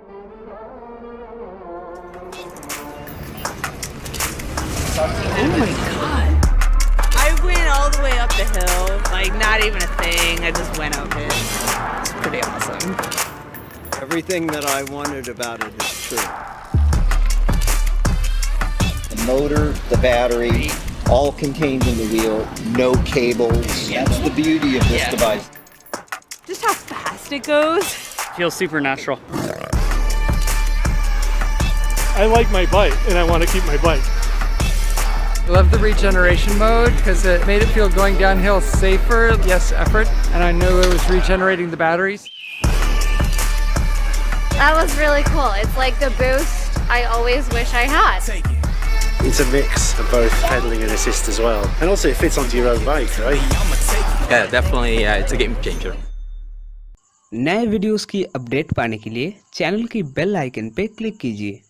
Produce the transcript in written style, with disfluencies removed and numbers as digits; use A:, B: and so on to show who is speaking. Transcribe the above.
A: Oh my god. I went all the way up the hill, like not even a thing. I just went up it. It's pretty awesome.
B: Everything that I wondered about it is true.
C: The motor, the battery, all contained in the wheel, no cables. That's the beauty of this device.
A: Just how fast it goes.
D: Feels supernatural.
E: I like my bike and I want to keep my bike.
F: I love the regeneration mode because it made it feel going downhill safer, less effort, and I knew it was regenerating the batteries.
G: That was really cool. It's like the boost I always wish I had.
H: It's a mix of both pedaling and assist as well. And also it fits onto your own bike, right?
I: Yeah, definitely, it's a game changer.
J: नए videos की update पाने के लिए channel की bell icon पे click कीजिए।